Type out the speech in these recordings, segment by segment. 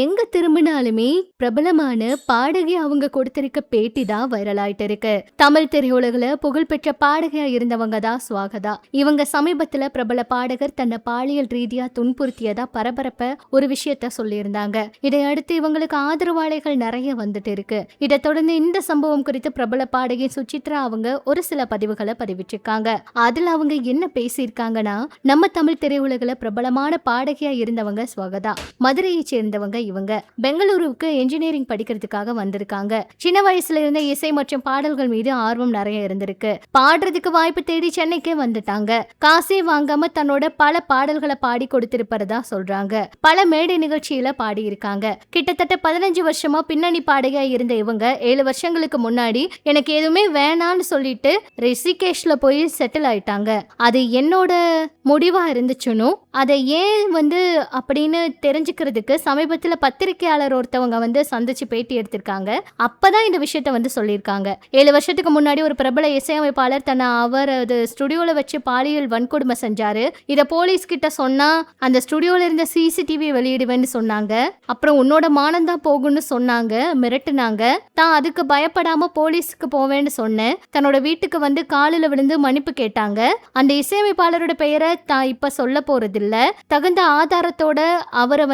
எங்க திரும்பினாலுமே பிரபலமான பாடகி அவங்க கொடுத்திருக்க பேட்டி தான் வைரல் ஆயிட்டு இருக்கு. தமிழ் திரையுலகில புகழ்பெற்ற பாடகியா இருந்தவங்க தான் சுவாகதா. இவங்க சமீபத்துல பிரபல பாடகர் தன்னை பாலியல் ரீதியா துன்புறுத்தியதா பரபரப்ப ஒரு விஷயத்த சொல்லியிருந்தாங்க. இதையடுத்து இவங்களுக்கு ஆதரவாளர்கள் நிறைய வந்துட்டு இருக்கு. இதை தொடர்ந்து இந்த சம்பவம் குறித்து பிரபல பாடகி சுசித்ரா அவங்க ஒரு சில பதிவுகளை பதிவிட்டிருக்காங்க. அதுல அவங்க என்ன பேசியிருக்காங்கன்னா, நம்ம தமிழ் திரையுலகில பிரபலமான பாடகியா இருந்தவங்க சுவாகதா. மதுரையை சேர்ந்தவங்க இவங்க பெங்களூருவுக்கு இன்ஜினியரிங் படிக்கிறதுக்காக வந்திருக்காங்க. சின்ன வயசுல இருந்த இசை மற்றும் பாடல்கள் மீது ஆர்வம் நிறைய இருந்திருக்கு. பாடுறதுக்கு வாய்ப்பு தேடி சென்னைக்கே வந்துட்டாங்க. காசே வாங்காம தன்னோட பல பாடல்களை பாடி கொடுத்திருப்பதா சொல்றாங்க. பல மேடை நிகழ்ச்சியில பாடி இருக்காங்க. கிட்டத்தட்ட 15 வருஷமா பின்னணி பாடகியா இருந்த இவங்க 7 வருஷங்களுக்கு முன்னாடி எனக்கு எதுவுமே வேணான்னு சொல்லிட்டு ரிஷிகேஷ்ல போய் செட்டில் ஆயிட்டாங்க. அது என்னோட முடிவா இருந்துச்சுன்னு அதை ஏன் அப்படின்னு தெரிஞ்சுக்கிறதுக்கு சமீபத்தில் பத்திரிகையாளர் ஒருத்தவங்க சந்திச்சு பேட்டி எடுத்திருக்காங்க. அப்பதான் இந்த விஷயத்த சொல்லியிருக்காங்க. 7 வருஷத்துக்கு முன்னாடி ஒரு பிரபல இசையமைப்பாளர் தன்னை அவரது ஸ்டுடியோல வச்சு பாலியல் வன்கொடுமை செஞ்சாரு. இத போலீஸ் கிட்ட சொன்னா அந்த ஸ்டுடியோல இருந்த சிசிடிவி வெளியிடுவேன்னு சொன்னாங்க. அப்புறம் உன்னோட மானம் தான் போகும்னு சொன்னாங்க, மிரட்டுனாங்க. தான் அதுக்கு பயப்படாம போலீஸ்க்கு போவேன்னு சொன்னேன். தன்னோட வீட்டுக்கு காலில் விழுந்து மன்னிப்பு கேட்டாங்க. அந்த இசையமைப்பாளரோட பெயரை தான் இப்ப சொல்ல போறதில்ல, தகுந்த ஆதாரத்தோட அவரை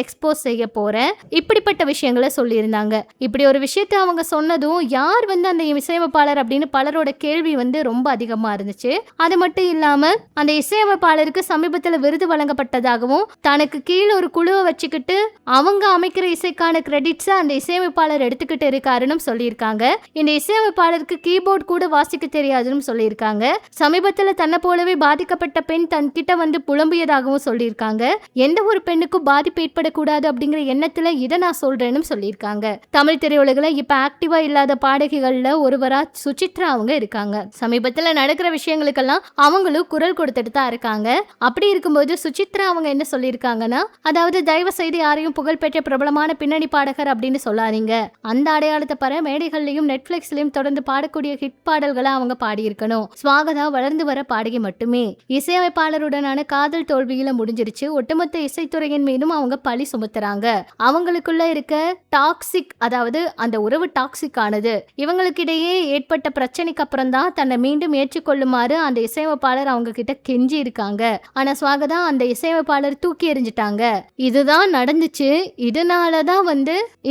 எக்ஸ்போஸ் செய்ய போறேன், இப்படிப்பட்ட விஷயங்களை சொல்லியிருந்தாங்க. இப்படி ஒரு விஷயத்தை அவங்க சொன்னதும் யார் அந்த இசையமைப்பாளர் அப்படின்னு பலரோட கேள்வி ரொம்ப அதிகமா இருந்துச்சு. அது மட்டும் இல்லாம அந்த இசையமைப்பாளருக்கு சமீபத்தில் விருது வழங்கப்பட்டதாகவும் தனக்கு கீழே ஒரு குழுவை வச்சுக்கிட்டு அவங்க அமைக்கிற இசைக்கான கிரெடிட்ஸ் அந்த இசையமைப்பாளர் எடுத்துக்கிட்டு இருக்காருன்னு சொல்லியிருக்காங்க. இந்த இசையமைப்பாளருக்கு கீபோர்ட் கூட வாசிக்க தெரியாதுன்னு சொல்லியிருக்காங்க. சமீபத்தில் தன்னை போலவே பாதிக்கப்பட்ட பெண் தன்கிட்ட புலம்பியதாகவும் சொல்லியிருக்காங்க. எந்த ஒரு பெண்ணுக்கும் பாதிப்பு ஏற்படக்கூடாது அப்படிங்கிற எண்ணத்துல இதை நான் சொல்றேன்னு சொல்லியிருக்காங்க. தமிழ் திரையுலகில் இப்ப ஆக்டிவா இல்லாத பாடகிகள்ல ஒருவரா சுசித்ரா அவங்க இருக்காங்க. சமீபத்துல நடக்கிற விஷயங்களுக்கெல்லாம் அவங்களும் குரல் கொடுத்துட்டு தான் இருக்காங்க. அப்படி இருக்கும்போது சுசித்ரா அவங்க என்ன சொல்லியிருக்காங்கன்னா, அதாவது தயவு செய்து யாரையும் புகழ்பெற்ற பிரபலமான பின்னணி பாடகர் அப்படின்னு சொல்லாதீங்க. அந்த அடையாளத்தை பெற மேடைகள்லயும் நெட்ஃபிளிக்ஸ்லயும் தொடர்ந்து பாடக்கூடிய ஹிட் பாடல்களை அவங்க பாடியிருக்கணும். சுவாகதா வளர்ந்து வர பாடகி மட்டுமே. இசையமைப்பாளருடனான காதல் தோல்வியில முடிஞ்சிருச்சு. ஒட்டுமொத்த இசைத்துறையின் மீதும் அவங்க பழி சுமத்துறாங்க. அவங்களுக்குள்ள இருக்க டாக்ஸிக், அதாவது அந்த உறவு டாக்ஸிக் ஆனது. இவங்களுக்கு இடையே ஏற்பட்ட பிரச்சனைக்கு அப்புறம் தான் தன்னை மீண்டும் ஏற்றுக்கொள்ளுமாறு அந்த இசையமைப்பாளர் அவங்க கிட்ட கெஞ்சி இருக்காங்க. ஆனா சுவாகதா அந்த இசையமைப்பாளர் தூக்கி எறிஞ்சிட்டாங்க. இதுதான் நடந்துச்சு. இதனாலதான்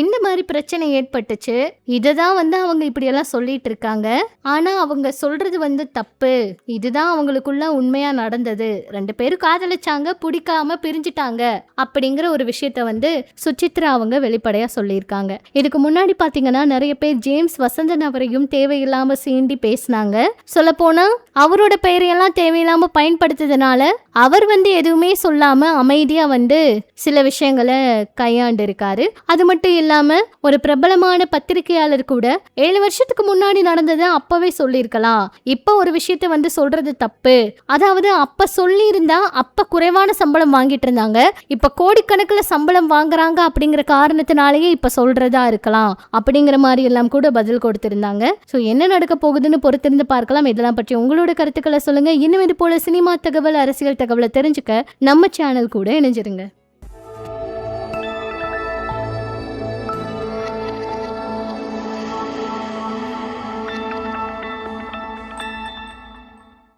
இந்த மாதிரி பிரச்சனை ஏற்பட்டுச்சு. இதுதான் அவங்க இப்படி எல்லாம் சொல்லிட்டு இருக்காங்க. ஆனா அவங்க சொல்றது தப்பு. இதுதான் அவங்களுக்குள்ள உண்மையா நடந்தது. 2 பேரும் காதலிச்சாங்க, பிடிக்காம பிரிஞ்சிட்டாங்க அப்படிங்கிற ஒரு விஷயத்த சுசித்ரா அவங்க வெளிப்படையா சொல்லியிருக்காங்க. இதுக்கு முன்னாடி பாத்தீங்கன்னா நிறைய பேர் ஜேம்ஸ் வசந்தன் அவரையும் தேவையில்லாம சீண்டி பேசினாங்க. சொல்ல போனா அவரோட பெயரையெல்லாம் தேவையில்லாம பயன்படுத்துறதுனால அவர் எதுவுமே சொல்லாம அமைதியா சில விஷயங்களை கையாண்டு இருக்காரு. அது மட்டும் இல்லாம ஒரு பிரபலமான பத்திரிகையாளர் கூட 7 வருஷத்துக்கு முன்னாடி நடந்ததை அப்பவே சொல்லியிருக்கலாம். இப்ப ஒரு விஷயத்த சொல்றது தப்பு. அதாவது அப்ப சொல்லி இருந்தா அப்ப குறைவான சம்பளம் வாங்கிட்டு இருந்தாங்க, இப்ப கோடிக்கணக்கில் சம்பளம் வாங்குறாங்க அப்படிங்கிற காரணத்தினாலேயே இப்ப சொல்றதா இருக்கலாம் அப்படிங்கிற மாதிரி எல்லாம் கூட பதில் கொடுத்திருந்தாங்க. ஸோ என்ன நடக்க போகுதுன்னு பொறுத்திருந்து பார்க்கலாம். இதெல்லாம் பற்றி உங்களோட கருத்துக்களை சொல்லுங்க. இன்னும் இது போல சினிமா தகவல், அரசியல் தகவலை தெரிஞ்சுக்க நம்ம சேனல் கூட இணைஞ்சிருங்க.